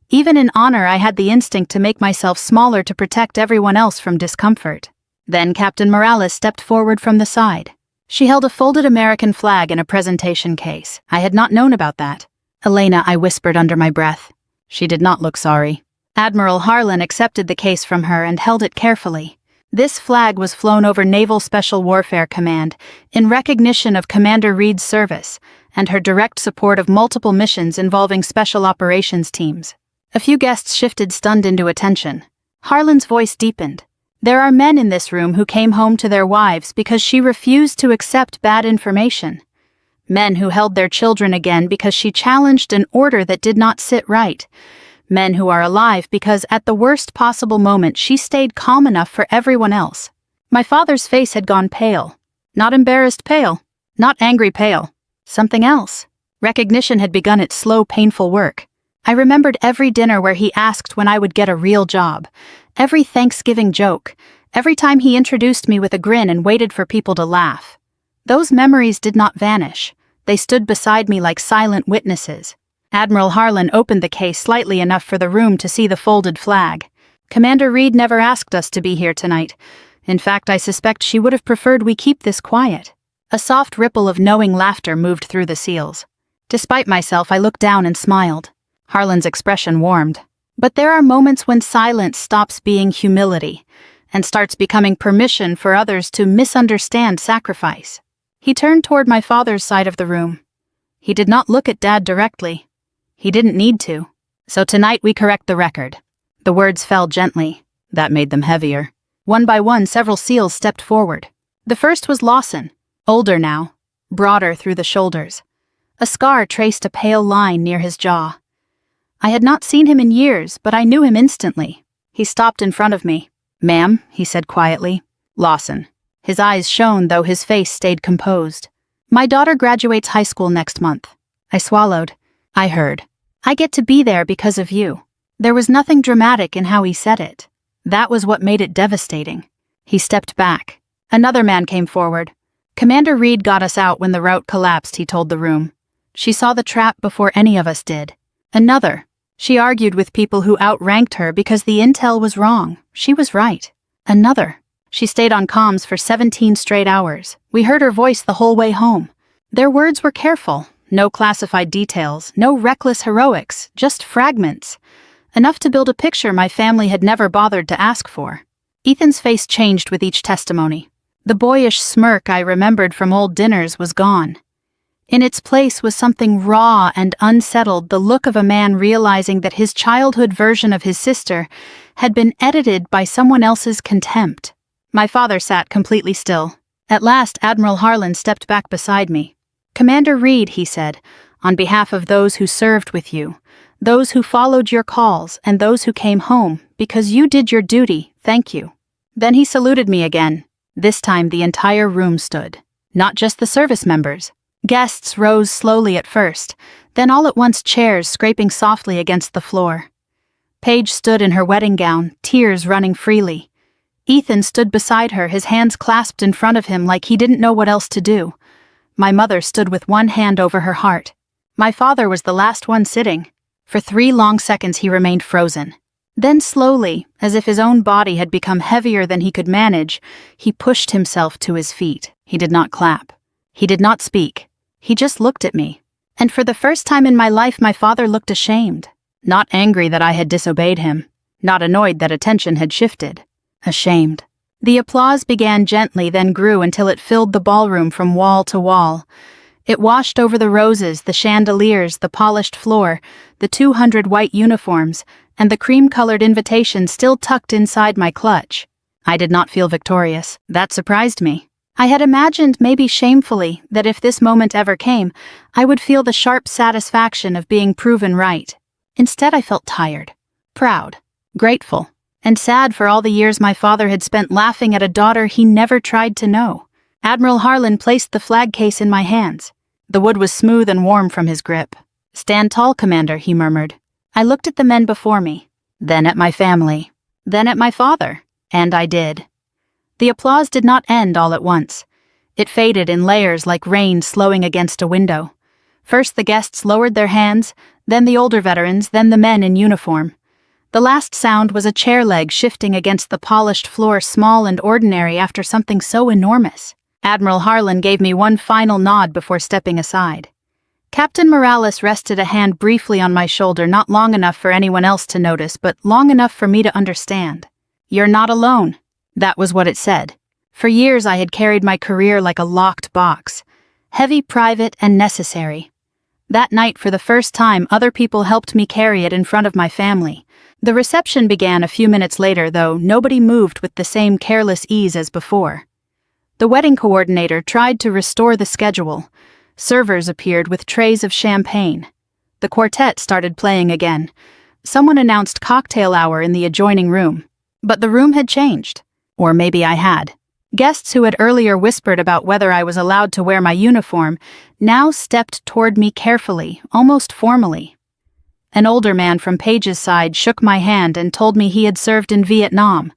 Even in honor, I had the instinct to make myself smaller to protect everyone else from discomfort. Then Captain Morales stepped forward from the side. She held a folded American flag in a presentation case. I had not known about that. "Elena," I whispered under my breath. She did not look sorry. Admiral Harlan accepted the case from her and held it carefully. This flag was flown over Naval Special Warfare Command in recognition of Commander Reed's service and her direct support of multiple missions involving special operations teams. A few guests shifted stunned into attention. Harlan's voice deepened. "There are men in this room who came home to their wives because she refused to accept bad information. Men who held their children again because she challenged an order that did not sit right. Men who are alive because at the worst possible moment she stayed calm enough for everyone else." My father's face had gone pale. Not embarrassed pale. Not angry pale. Something else. Recognition had begun its slow, painful work. I remembered every dinner where he asked when I would get a real job. Every Thanksgiving joke. Every time he introduced me with a grin and waited for people to laugh. Those memories did not vanish. They stood beside me like silent witnesses. Admiral Harlan opened the case slightly enough for the room to see the folded flag. "Commander Reed never asked us to be here tonight. In fact, I suspect she would have preferred we keep this quiet." A soft ripple of knowing laughter moved through the seals. Despite myself, I looked down and smiled. Harlan's expression warmed. But there are moments when silence stops being humility and starts becoming permission for others to misunderstand sacrifice. He turned toward my father's side of the room. He did not look at Dad directly. He didn't need to. So tonight we correct the record. The words fell gently. That made them heavier. One by one, several seals stepped forward. The first was Lawson, older now, broader through the shoulders. A scar traced a pale line near his jaw. I had not seen him in years, but I knew him instantly. He stopped in front of me. "Ma'am," he said quietly. "Lawson." His eyes shone, though his face stayed composed. "My daughter graduates high school next month." I swallowed. I heard. "I get to be there because of you." There was nothing dramatic in how he said it. That was what made it devastating. He stepped back. Another man came forward. "Commander Reed got us out when the route collapsed," he told the room. "She saw the trap before any of us did." Another. "She argued with people who outranked her because the intel was wrong. She was right." Another. "She stayed on comms for 17 straight hours. We heard her voice the whole way home." Their words were careful. No classified details, no reckless heroics, just fragments. Enough to build a picture my family had never bothered to ask for. Ethan's face changed with each testimony. The boyish smirk I remembered from old dinners was gone. In its place was something raw and unsettled, the look of a man realizing that his childhood version of his sister had been edited by someone else's contempt. My father sat completely still. At last, Admiral Harlan stepped back beside me. "Commander Reed," he said, "on behalf of those who served with you, those who followed your calls, and those who came home, because you did your duty, thank you." Then he saluted me again. This time the entire room stood. Not just the service members. Guests rose slowly at first, then all at once chairs scraping softly against the floor. Paige stood in her wedding gown, tears running freely. Ethan stood beside her, his hands clasped in front of him like he didn't know what else to do. My mother stood with one hand over her heart. My father was the last one sitting. For 3 long seconds he remained frozen. Then slowly, as if his own body had become heavier than he could manage, he pushed himself to his feet. He did not clap. He did not speak. He just looked at me. And for the first time in my life, my father looked ashamed. Not angry that I had disobeyed him. Not annoyed that attention had shifted. Ashamed. The applause began gently, then grew until it filled the ballroom from wall to wall. It washed over the roses, the chandeliers, the polished floor, the 200 white uniforms, and the cream-colored invitation still tucked inside my clutch. I did not feel victorious. That surprised me. I had imagined, maybe shamefully, that if this moment ever came, I would feel the sharp satisfaction of being proven right. Instead, I felt tired, proud, grateful, and sad for all the years my father had spent laughing at a daughter he never tried to know. Admiral Harlan placed the flag case in my hands. The wood was smooth and warm from his grip. "Stand tall, Commander," he murmured. I looked at the men before me, then at my family, then at my father, and I did. The applause did not end all at once. It faded in layers like rain slowing against a window. First the guests lowered their hands, then the older veterans, then the men in uniform. The last sound was a chair leg shifting against the polished floor, small and ordinary after something so enormous. Admiral Harlan gave me one final nod before stepping aside. Captain Morales rested a hand briefly on my shoulder, not long enough for anyone else to notice, but long enough for me to understand. "You're not alone." That was what it said. For years I had carried my career like a locked box. Heavy, private, and necessary. That night, for the first time, other people helped me carry it in front of my family. The reception began a few minutes later, though nobody moved with the same careless ease as before. The wedding coordinator tried to restore the schedule. Servers appeared with trays of champagne. The quartet started playing again. Someone announced cocktail hour in the adjoining room. But the room had changed. Or maybe I had. Guests who had earlier whispered about whether I was allowed to wear my uniform now stepped toward me carefully, almost formally. An older man from Paige's side shook my hand and told me he had served in Vietnam.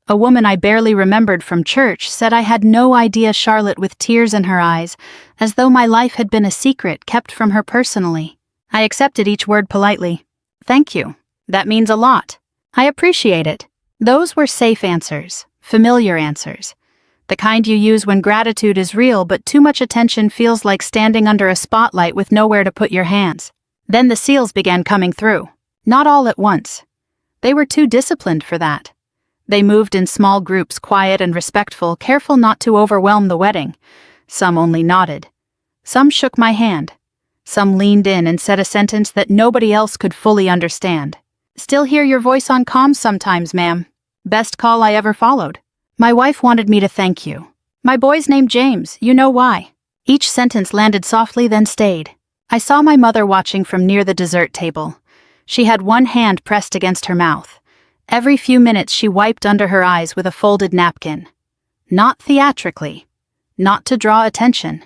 A woman I barely remembered from church said I had no idea, Charlotte, with tears in her eyes, as though my life had been a secret kept from her personally. I accepted each word politely. "Thank you. That means a lot. I appreciate it." Those were safe answers, familiar answers. The The kind you use when gratitude is real but too much attention feels like standing under a spotlight with nowhere to put your hands. Then the seals began coming through. Not all at once. They were too disciplined for that. They moved in small groups, quiet and respectful, careful not to overwhelm the wedding. Some only nodded. Some shook my hand. Some leaned in and said a sentence that nobody else could fully understand. "Still hear your voice on comms sometimes, ma'am. Best call I ever followed. My wife wanted me to thank you. My boy's named James, you know why." Each sentence landed softly, then stayed. I saw my mother watching from near the dessert table. She had one hand pressed against her mouth. Every few minutes she wiped under her eyes with a folded napkin. Not theatrically. Not to draw attention.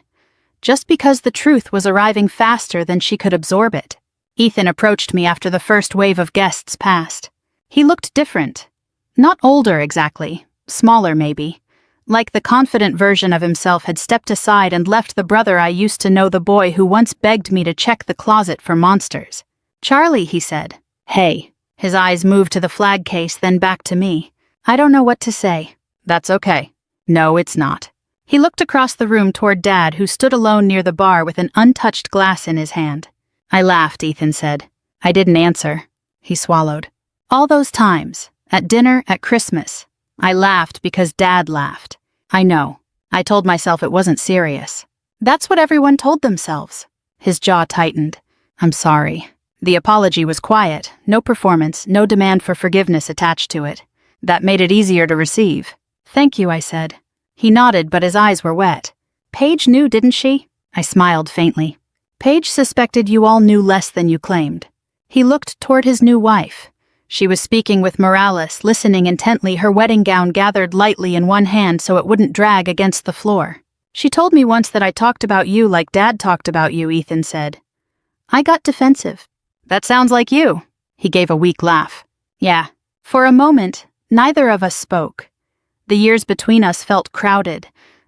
Just because the truth was arriving faster than she could absorb it. Ethan approached me after the first wave of guests passed. He looked different. Not older exactly, smaller maybe. Like the confident version of himself had stepped aside and left the brother I used to know, the boy who once begged me to check the closet for monsters. "Charlie," he said. "Hey." His eyes moved to the flag case, then back to me. "I don't know what to say." "That's okay." "No, it's not." He looked across the room toward Dad, who stood alone near the bar with an untouched glass in his hand. "I laughed," Ethan said. "I didn't answer." He swallowed. "All those times, at dinner, at Christmas, I laughed because Dad laughed. I know. I told myself it wasn't serious. That's what everyone told themselves." His jaw tightened. "I'm sorry." The apology was quiet, no performance, no demand for forgiveness attached to it. That made it easier to receive. "Thank you," I said. He nodded, but his eyes were wet. "Paige knew, didn't she?" I smiled faintly. "Paige suspected you all knew less than you claimed." He looked toward his new wife. She was speaking with Morales, listening intently, her wedding gown gathered lightly in one hand so it wouldn't drag against the floor. "She told me once that I talked about you like Dad talked about you," Ethan said. I got defensive. "That sounds like you." He gave a weak laugh. "Yeah." For a moment, neither of us spoke. The years between us felt crowded.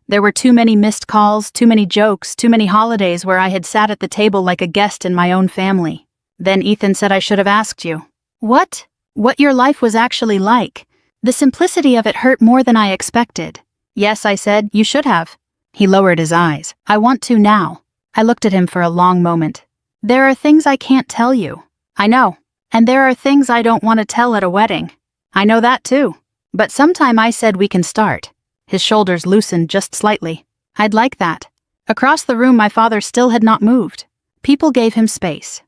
There were too many missed calls, too many jokes, too many holidays where I had sat at the table like a guest in my own family. Then Ethan said I should have asked you. What your life was actually like. The simplicity of it hurt more than I expected. "Yes," I said, "you should have." He lowered his eyes. "I want to now." I looked at him for a long moment. "There are things I can't tell you." "I know. And there are things I don't want to tell at a wedding." "I know that too. But sometime," I said, "we can start." His shoulders loosened just slightly. "I'd like that." Across the room my father still had not moved. People gave him space.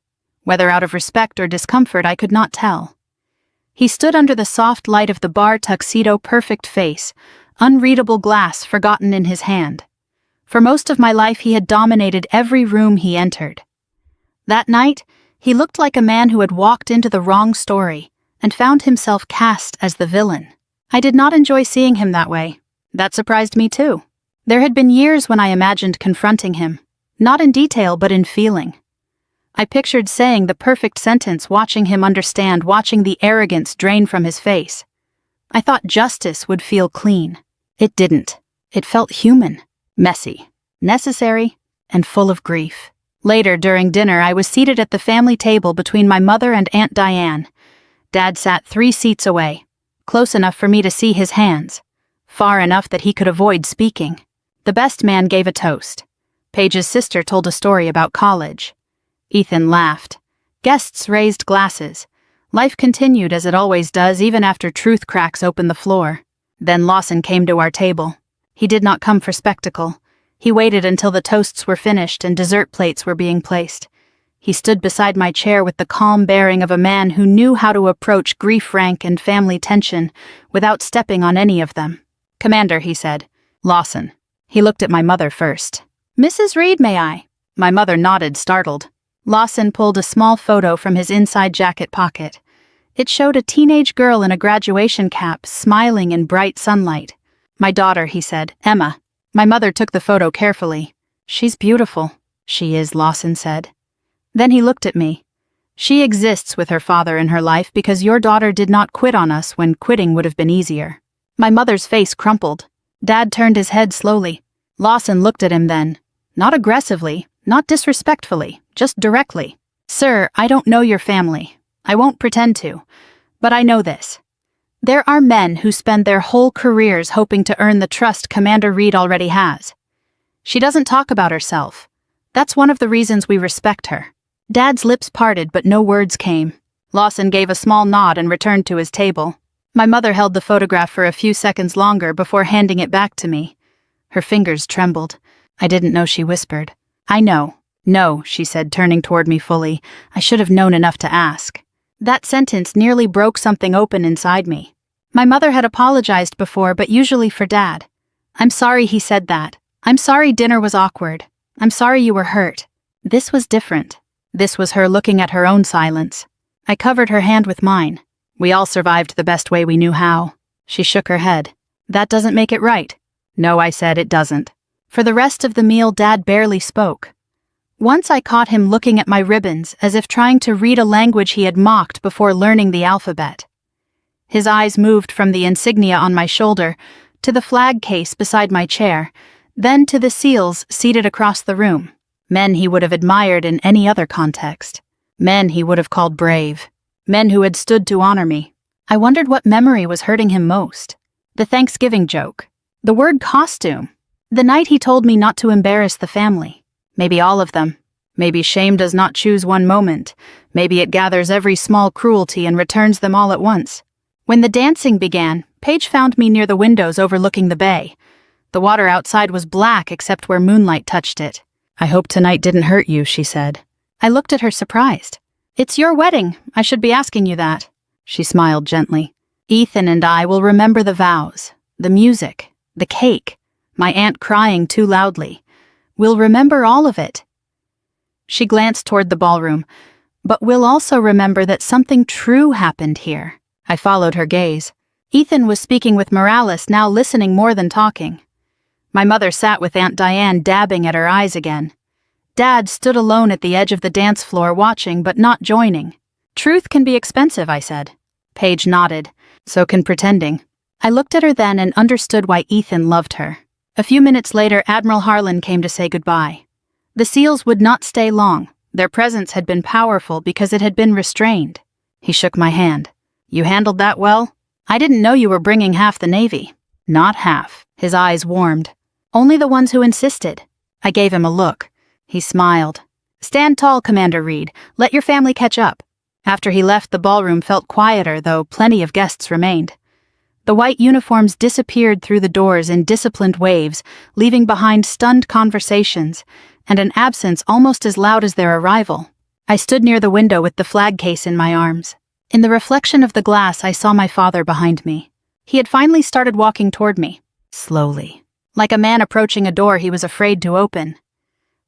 Whether out of respect or discomfort, I could not tell. He stood under the soft light of the bar tuxedo, perfect face, unreadable glass forgotten in his hand. For most of my life he had dominated every room he entered. That night, he looked like a man who had walked into the wrong story and found himself cast as the villain. I did not enjoy seeing him that way. That surprised me too. There had been years when I imagined confronting him, not in detail but in feeling. I pictured saying the perfect sentence, watching him understand, watching the arrogance drain from his face. I thought justice would feel clean. It didn't. It felt human, messy, necessary, and full of grief. Later, during dinner, I was seated at the family table between my mother and Aunt Diane. Dad sat 3 seats away, close enough for me to see his hands, far enough that he could avoid speaking. The best man gave a toast. Paige's sister told a story about college. Ethan laughed. Guests raised glasses. Life continued as it always does, even after truth cracks open the floor. Then Lawson came to our table. He did not come for spectacle. He waited until the toasts were finished and dessert plates were being placed. He stood beside my chair with the calm bearing of a man who knew how to approach grief, rank, and family tension without stepping on any of them. "Commander," he said. "Lawson." He looked at my mother first. "Mrs. Reed, may I?" My mother nodded, startled. Lawson pulled a small photo from his inside jacket pocket. It showed a teenage girl in a graduation cap, smiling in bright sunlight. "My daughter," he said. "Emma." My mother took the photo carefully. "She's beautiful." "She is," Lawson said. Then he looked at me. "She exists with her father in her life because your daughter did not quit on us when quitting would have been easier." My mother's face crumpled. Dad turned his head slowly. Lawson looked at him then. Not aggressively, not disrespectfully, just directly. "Sir, I don't know your family. I won't pretend to. But I know this. There are men who spend their whole careers hoping to earn the trust Commander Reed already has. She doesn't talk about herself. That's one of the reasons we respect her. Dad's lips parted, but no words came. Lawson gave a small nod and returned to his table. My mother held the photograph for a few seconds longer before handing it back to me. Her fingers trembled. I didn't know she whispered. "I know." "No," she said, turning toward me fully. "I should have known enough to ask." That sentence nearly broke something open inside me. My mother had apologized before, but usually for Dad. "I'm sorry he said that. I'm sorry dinner was awkward. I'm sorry you were hurt." This was different. This was her looking at her own silence. I covered her hand with mine. "We all survived the best way we knew how." She shook her head. "That doesn't make it right." "No," I said, "it doesn't." For the rest of the meal, Dad barely spoke. Once I caught him looking at my ribbons as if trying to read a language he had mocked before learning the alphabet. His eyes moved from the insignia on my shoulder to the flag case beside my chair, then to the seals seated across the room. Men he would have admired in any other context. Men he would have called brave. Men who had stood to honor me. I wondered what memory was hurting him most. The Thanksgiving joke. The word costume. The night he told me not to embarrass the family. Maybe all of them. Maybe shame does not choose one moment. Maybe it gathers every small cruelty and returns them all at once. When the dancing began, Paige found me near the windows overlooking the bay. The water outside was black except where moonlight touched it. "I hope tonight didn't hurt you," she said. I looked at her surprised. "It's your wedding. I should be asking you that." She smiled gently. "Ethan and I will remember the vows, the music, the cake, my aunt crying too loudly. We'll remember all of it." She glanced toward the ballroom. "But we'll also remember that something true happened here." I followed her gaze. Ethan was speaking with Morales, now listening more than talking. My mother sat with Aunt Diane dabbing at her eyes again. Dad stood alone at the edge of the dance floor watching but not joining. "Truth can be expensive," I said. Paige nodded. "So can pretending." I looked at her then and understood why Ethan loved her. A few minutes later, Admiral Harlan came to say goodbye. The SEALs would not stay long. Their presence had been powerful because it had been restrained. He shook my hand. "You handled that well? I didn't know you were bringing half the Navy." "Not half." His eyes warmed. "Only the ones who insisted." I gave him a look. He smiled. "Stand tall, Commander Reed. Let your family catch up." After he left, the ballroom felt quieter, though plenty of guests remained. The white uniforms disappeared through the doors in disciplined waves, leaving behind stunned conversations and an absence almost as loud as their arrival. I stood near the window with the flag case in my arms. In the reflection of the glass, I saw my father behind me. He had finally started walking toward me, slowly, like a man approaching a door he was afraid to open.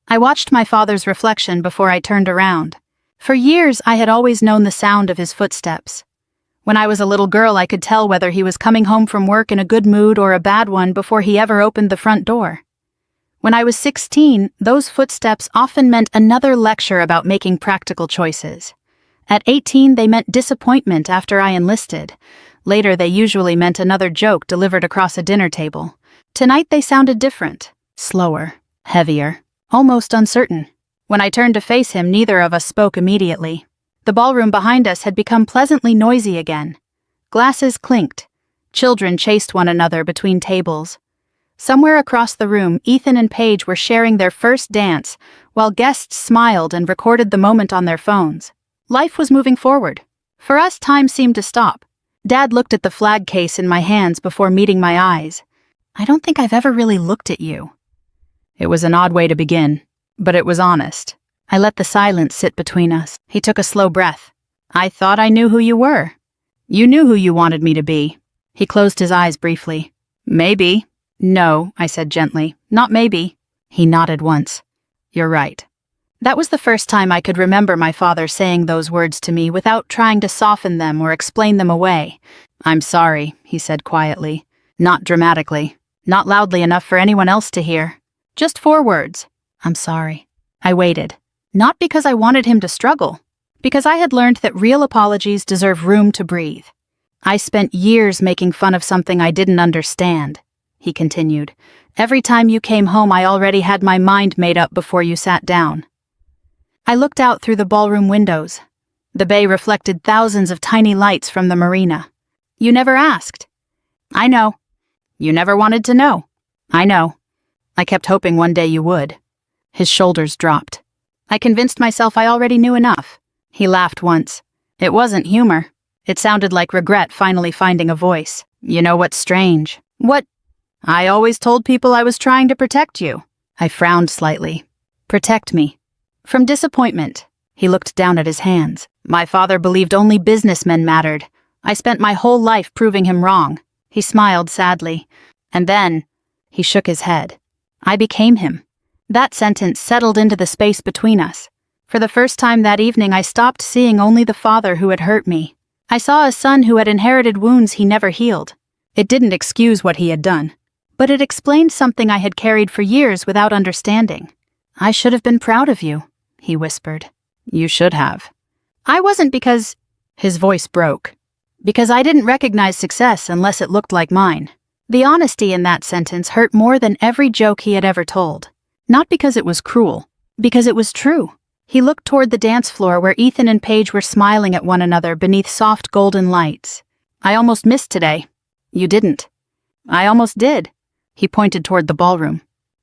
I watched my father's reflection before I turned around. For years, I had always known the sound of his footsteps. When I was a little girl, I could tell whether he was coming home from work in a good mood or a bad one before he ever opened the front door. When I was 16, those footsteps often meant another lecture about making practical choices. At 18, they meant disappointment after I enlisted. Later, they usually meant another joke delivered across a dinner table. Tonight, they sounded different, slower, heavier, almost uncertain. When I turned to face him, neither of us spoke immediately. The ballroom behind us had become pleasantly noisy again. Glasses clinked. Children chased one another between tables. Somewhere across the room, Ethan and Paige were sharing their first dance, while guests smiled and recorded the moment on their phones. Life was moving forward. For us, time seemed to stop. Dad looked at the flag case in my hands before meeting my eyes. "I don't think I've ever really looked at you." It was an odd way to begin, but it was honest. I let the silence sit between us. He took a slow breath. "I thought I knew who you were. You knew who you wanted me to be." He closed his eyes briefly. "Maybe." "No," I said gently. "Not maybe." He nodded once. "You're right." That was the first time I could remember my father saying those words to me without trying to soften them or explain them away. "I'm sorry," he said quietly. Not dramatically. Not loudly enough for anyone else to hear. Just 4 words. "I'm sorry." I waited. Not because I wanted him to struggle, because I had learned that real apologies deserve room to breathe. "I spent years making fun of something I didn't understand," he continued. "Every time you came home, I already had my mind made up before you sat down." I looked out through the ballroom windows. The bay reflected thousands of tiny lights from the marina. You never asked. I know. You never wanted to know. I know. I kept hoping one day you would. His shoulders dropped. I convinced myself I already knew enough. He laughed once. It wasn't humor. It sounded like regret finally finding a voice. You know what's strange? What? I always told people I was trying to protect you. I frowned slightly. Protect me. From disappointment. He looked down at his hands. My father believed only businessmen mattered. I spent my whole life proving him wrong. He smiled sadly. And then, he shook his head. I became him. That sentence settled into the space between us. For the first time that evening, I stopped seeing only the father who had hurt me. I saw a son who had inherited wounds he never healed. It didn't excuse what he had done, but it explained something I had carried for years without understanding. I should have been proud of you, he whispered. You should have. I wasn't because... His voice broke. Because I didn't recognize success unless it looked like mine. The honesty in that sentence hurt more than every joke he had ever told. Not because it was cruel, because it was true. He looked toward the dance floor where Ethan and Paige were smiling at one another beneath soft golden lights. I almost missed today. You didn't. I almost did. He pointed toward the ballroom.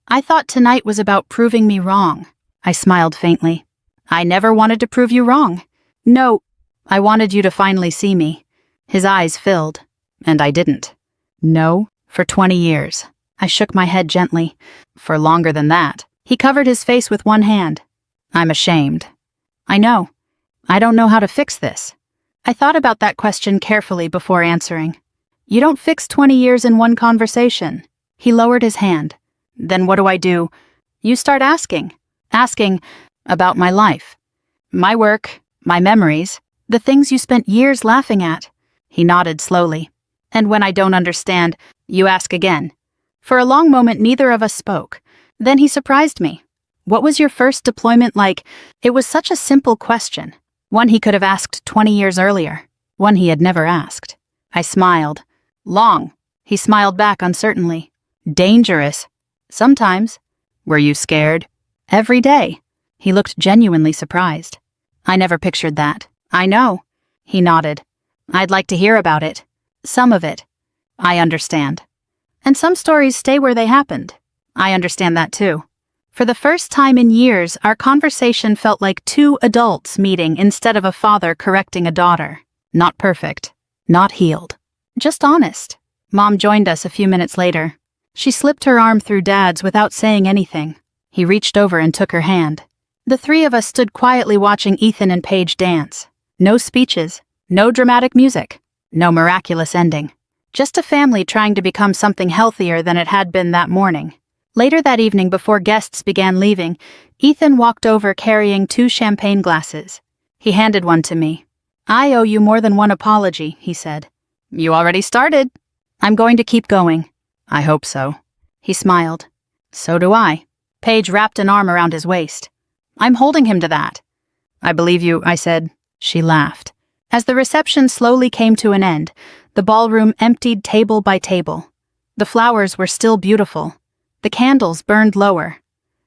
I thought tonight was about proving me wrong. I smiled faintly. I never wanted to prove you wrong. No, I wanted you to finally see me. His eyes filled, and I didn't. No, for 20 years. I shook my head gently. For longer than that. He covered his face with one hand. I'm ashamed. I know. I don't know how to fix this. I thought about that question carefully before answering. You don't fix 20 years in one conversation. He lowered his hand. Then what do I do? You start asking. Asking about my life. My work, my memories, the things you spent years laughing at. He nodded slowly. And when I don't understand, you ask again. For a long moment, neither of us spoke. Then he surprised me. What was your first deployment like? It was such a simple question. One he could have asked 20 years earlier. One he had never asked. I smiled. Long. He smiled back uncertainly. Dangerous. Sometimes. Were you scared? Every day. He looked genuinely surprised. I never pictured that. I know. He nodded. I'd like to hear about it. Some of it. I understand. And some stories stay where they happened. I understand that too. For the first time in years, our conversation felt like two adults meeting instead of a father correcting a daughter. Not perfect. Not healed. Just honest. Mom joined us a few minutes later. She slipped her arm through Dad's without saying anything. He reached over and took her hand. The three of us stood quietly watching Ethan and Paige dance. No speeches. No dramatic music. No miraculous ending. Just a family trying to become something healthier than it had been that morning. Later that evening, before guests began leaving, Ethan walked over carrying 2 champagne glasses. He handed one to me. I owe you more than one apology, he said. You already started. I'm going to keep going. I hope so. He smiled. So do I. Paige wrapped an arm around his waist. I'm holding him to that. I believe you, I said. She laughed. As the reception slowly came to an end, the ballroom emptied table by table. The flowers were still beautiful. The candles burned lower.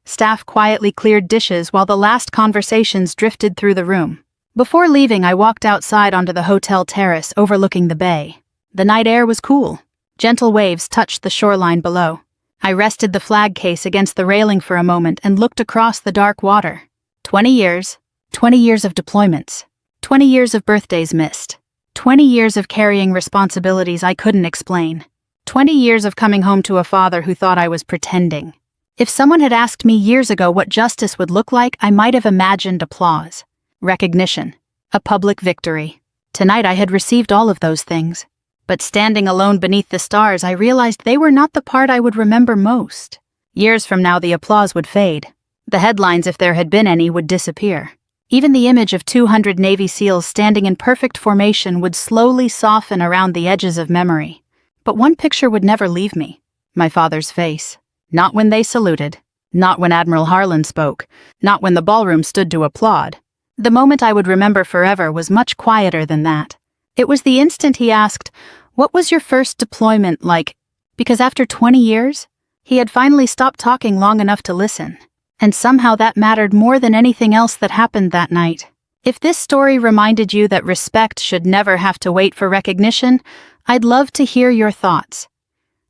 Staff quietly cleared dishes while the last conversations drifted through the room. Before leaving, I walked outside onto the hotel terrace overlooking the bay. The night air was cool. Gentle waves touched the shoreline below. I rested the flag case against the railing for a moment and looked across the dark water. 20 years. 20 years of deployments. 20 years of birthdays missed. 20 years of carrying responsibilities I couldn't explain. 20 years of coming home to a father who thought I was pretending. If someone had asked me years ago what justice would look like, I might have imagined applause, recognition, a public victory. Tonight I had received all of those things. But standing alone beneath the stars, I realized they were not the part I would remember most. Years from now, the applause would fade. The headlines, if there had been any, would disappear. Even the image of 200 Navy SEALs standing in perfect formation would slowly soften around the edges of memory. But one picture would never leave me. My father's face. Not when they saluted. Not when Admiral Harlan spoke. Not when the ballroom stood to applaud. The moment I would remember forever was much quieter than that. It was the instant he asked, "What was your first deployment like?" Because after 20 years, he had finally stopped talking long enough to listen. And somehow that mattered more than anything else that happened that night. If this story reminded you that respect should never have to wait for recognition, I'd love to hear your thoughts.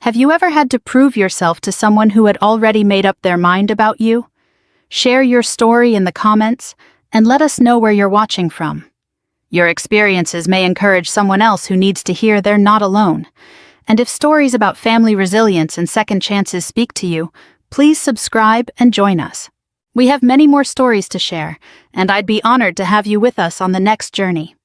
Have you ever had to prove yourself to someone who had already made up their mind about you? Share your story in the comments and let us know where you're watching from. Your experiences may encourage someone else who needs to hear they're not alone. And if stories about family resilience and second chances speak to you, please subscribe and join us. We have many more stories to share, and I'd be honored to have you with us on the next journey.